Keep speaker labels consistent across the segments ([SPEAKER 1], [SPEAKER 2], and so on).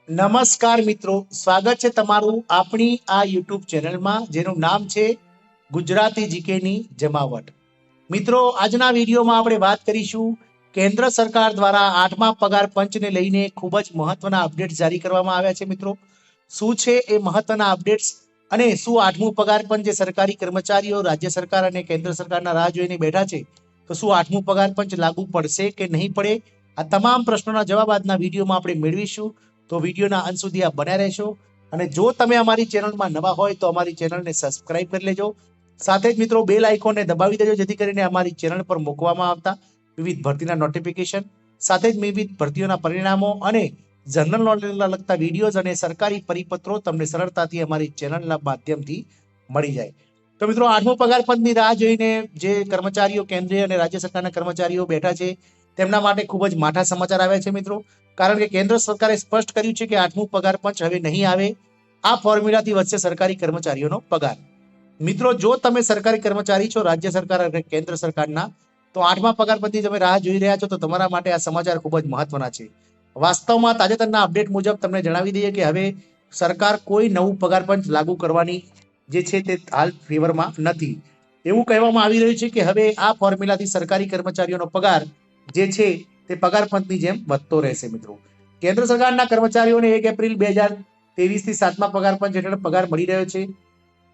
[SPEAKER 1] નમસ્કાર મિત્રો, સ્વાગત છે તમારું આપણી આ યુટ્યુબ ચેનલમાં જેનું નામ છે ગુજરાતી જીકેની જમાવટ. મિત્રો, આજના વિડીયોમાં આપણે વાત કરીશું કેન્દ્ર સરકાર દ્વારા 8મા પગાર પંચને લઈને ખૂબ જ મહત્વના અપડેટ્સ જારી કરવામાં આવ્યા છે. મિત્રો, શું છે એ મહત્વના અપડેટ્સ અને શું 8મું પગાર પંચ જે સરકારી કર્મચારીઓ રાજ્ય સરકાર અને કેન્દ્ર સરકારના રાહ જોઈને બેઠા છે, તો શું 8મું પગાર પંચ લાગુ પડશે કે નહીં પડે, આ તમામ પ્રશ્નોના જવાબ આજના વિડીયોમાં આપણે મેળવીશું. તો વિડીયોના અંત સુધી આપ બન્યા રહેશો અને જો તમે અમારી ચેનલમાં નવા હોય તો અમારી ચેનલને સબસ્ક્રાઇબ કરી લેજો. સાથે જ મિત્રો બેલ આઇકોનને દબાવી દેજો જેથી કરીને અમારી ચેનલ પર મૂકવામાં આવતા વિવિધ ભરતીના નોટિફિકેશન સાથે જ વિવિધ ભરતીઓના પરિણામો અને જનરલ નોલેજના લગતા વિડીયોઝ અને સરકારી પરિપત્રો તમને સરળતાથી અમારી ચેનલના માધ્યમથી મળી જાય. તો મિત્રો, 8મો પગાર પંચની રાહ જોઈને જે કર્મચારીઓ કેન્દ્રીય અને રાજ્ય સરકારના કર્મચારીઓ બેઠા છે તેમના માટે ખૂબ જ માઠા સમાચાર આવ્યા છે. મિત્રો, કારણ કે કેન્દ્ર સરકારે સ્પષ્ટ કર્યું છે કે 8મું પગાર પંચ હવે નહીં આવે. આ ફોર્મ્યુલાથી વધશે સરકારી કર્મચારીઓનો પગાર. મિત્રો, જો તમે સરકારી કર્મચારી છો રાજ્ય સરકાર અને કેન્દ્ર સરકારના, તો 8મા પગાર પંચની તમે રાહ જોઈ રહ્યા છો તો તમારા માટે આ સમાચાર ખૂબ જ મહત્વના છે. વાસ્તવમાં તાજેતરના અપડેટ મુજબ તમને જણાવી દઈએ કે હવે સરકાર કોઈ નવું પગાર પંચ લાગુ કરવાની જે છે તે હાલ ફેવરમાં નથી. એવું કહેવામાં આવી રહ્યું છે કે હવે આ ફોર્મ્યુલાથી સરકારી કર્મચારીઓનો પગાર જે છે તે પગાર પંચની જેમ વધતો રહેશે. મિત્રો, કેન્દ્ર સરકારના કર્મચારીઓને 1 એપ્રિલ 2023 થી 7મા પગાર પંચ હેઠળ પગાર મળી રહ્યો છે.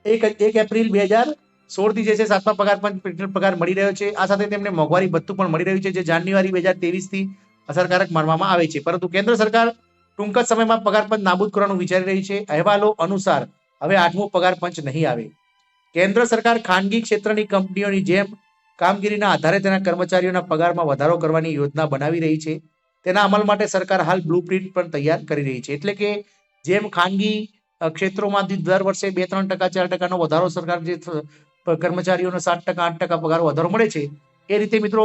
[SPEAKER 1] 1 એપ્રિલ 2016 થી જે છે 7મા પગાર પંચ હેઠળ પગાર મળી રહ્યો છે. આ સાથે તેમને મોંઘવારી ભથ્થું પણ મળી રહ્યું છે જે જાન્યુઆરી 2023 થી અસરકારક માનવામાં આવે છે. પરંતુ કેન્દ્ર સરકાર ટૂંક જ સમયમાં પગાર પંચ નાબૂદ કરવાનું વિચારી રહી છે. અહેવાલો અનુસાર હવે 8મું પગાર પંચ નહીં આવે. કેન્દ્ર સરકાર ખાનગી ક્ષેત્રની કંપનીઓની જેમ કામગીરીના આધારે તેના કર્મચારીઓના પગારમાં વધારો કરવાની યોજના બનાવી રહી છે. તેના અમલ માટે સરકાર હાલ બ્લુપ્રિન્ટ પણ તૈયાર કરી રહી છે. એટલે કે જેમ ખાનગી ક્ષેત્રોમાંથી દર વર્ષે 2-3%, 4%નો વધારો સરકાર જે કર્મચારીઓનો 7%, 8% પગાર વધારો મળે છે, એ રીતે મિત્રો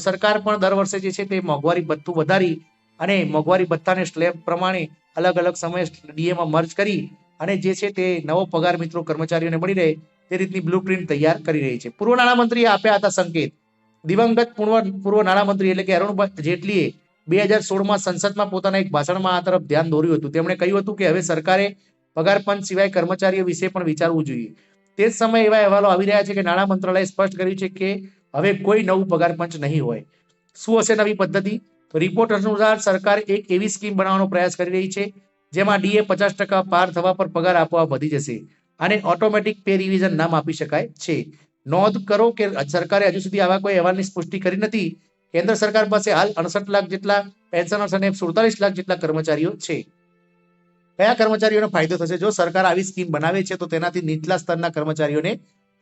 [SPEAKER 1] સરકાર પણ દર વર્ષે જે છે તે મોંઘવારી ભથ્થું વધારી અને મોંઘવારી ભથ્થાને સ્લેબ પ્રમાણે અલગ અલગ સમયે ડીએમાં મર્જ કરી અને જે છે તે નવો પગાર મિત્રો કર્મચારીઓને મળી રહે તે રીતની બ્લુપ્રિન્ટ તૈયાર કરી રહી છે. પૂર્વ નાણામંત્રીએ આપ્યા હતા સંકેત. દિવંગત પૂર્વ નાણામંત્રી એટલે કે અરુણ જેટલીએ 2016માં સંસદમાં પોતાના એક ભાષણમાં આ તરફ ધ્યાન દોર્યું હતું. તેમણે કહ્યું હતું કે હવે સરકારે પગાર પંચ સિવાય કર્મચારીઓ વિશે પણ વિચારવું જોઈએ. તે જ સમયે એવા અહેવાલો આવી રહ્યા છે કે નાણાં મંત્રાલયે સ્પષ્ટ કર્યું છે કે હવે કોઈ નવું પગાર પંચ નહીં હોય. શું હશે નવી પદ્ધતિ? તો રિપોર્ટ અનુસાર સરકાર એક એવી સ્કીમ બનાવવાનો પ્રયાસ કરી રહી છે જેમાં ડીએ 50% પાર થવા પર પગાર આપોઆપ વધી જશે. આને ઓટોમેટિક પે રિવિઝન નામ આપી શકાય છે. નોંધ કરો કે સરકારે હજુ સુધી આવા કોઈ અહેવાલની પુષ્ટિ કરી નથી. કેન્દ્ર સરકાર પાસે હાલ 68 લાખ જેટલા પેન્શનર્સ અને 47 લાખ જેટલા કર્મચારીઓ છે. કયા કર્મચારીઓને ફાયદો થશે? જો સરકાર આવી સ્કીમ બનાવે છે તો તેનાથી નીચલા સ્તરના કર્મચારીઓને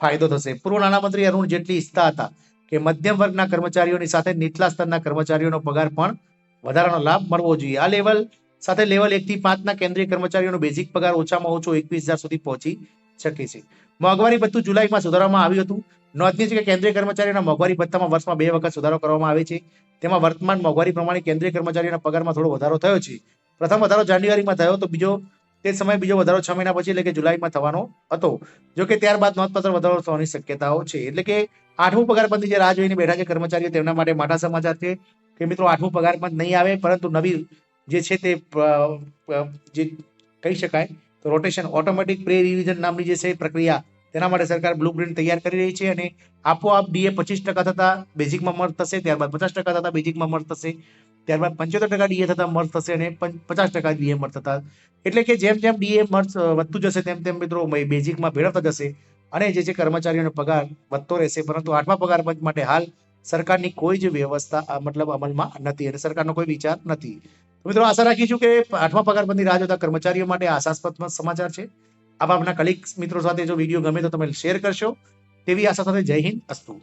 [SPEAKER 1] ફાયદો થશે. પૂર્વ નાણામંત્રી અરુણ જેટલી ઈચ્છતા હતા કે મધ્યમ વર્ગના કર્મચારીઓની સાથે નીચલા સ્તરના કર્મચારીઓનો પગાર પણ વધારાનો લાભ મળવો જોઈએ. આ લેવલ સાથે લેવલ 1 થી 5ના કેન્દ્રીય કર્મચારીઓનો બેઝિક પગાર ઓછામાં ઓછો 21,000 સુધી પહોંચી શકે છે. મોંઘવારી ભથ્થું જુલાઈમાં સુધારવામાં આવ્યું હતું. નોંધનીય છે કે કેન્દ્રીય કર્મચારીઓના મોંઘવારી ભથ્થામાં વર્ષમાં 2 વખત સુધારો કરવામાં આવે છે. તેમાં વર્તમાન મોંઘવારી પ્રમાણે કેન્દ્રીય કર્મચારીઓના પગારમાં થોડો વધારો થયો છે. પ્રથમ વધારો જાન્યુઆરીમાં થયો તો તે સમયે બીજો વધારો 6 મહિના પછી એટલે કે જુલાઈમાં થવાનો હતો. જો કે ત્યારબાદ નોંધપાત્ર વધારો થવાની શક્યતાઓ છે. એટલે કે 8મું પગાર પંચની જે રાહ જોઈને બેઠા છે કર્મચારીઓ તેમના માટે માઠા સમાચાર છે કે મિત્રો 8મું પગાર પંચ નહીં આવે, પરંતુ નવી જે છે તે જે કહી શકાય તો રોટેશન ઓટોમેટિક પ્રે રિવિઝન નામની જે છે પ્રક્રિયા તેના માટે સરકાર બ્લુપ્રિન્ટ તૈયાર કરી રહી છે અને આપોઆપ ડીએ 25% થતા બેઝિકમાં મર્જ થશે, ત્યારબાદ 50% થતા બેઝિકમાં મર્જ થશે, ત્યારબાદ 75% ડીએ થતા મર્જ થશે અને 50% ડીએ મર્જ થતા. એટલે કે જેમ જેમ ડીએ મર્જ વધતું જશે તેમ તેમ મિત્રો બેઝિકમાં ભેળવતા જશે અને જે છે કર્મચારીઓનો પગાર વધતો રહેશે. પરંતુ 8મા પગાર પંચ માટે હાલ સરકારની કોઈ જ વ્યવસ્થા મતલબ અમલમાં નથી અને સરકારનો કોઈ વિચાર નથી. મિત્રો, આશા રાખીશું કે 8મા પગાર પંચની રાહ જોતા કર્મચારીઓ માટે આશાસ્પદ સમાચાર છે. આપ આપના કલીગ્સ મિત્રો સાથે જો વિડીયો ગમે તો તમે શેર કરશો તેવી આશા સાથે જય હિન્દ. અસ્તુ.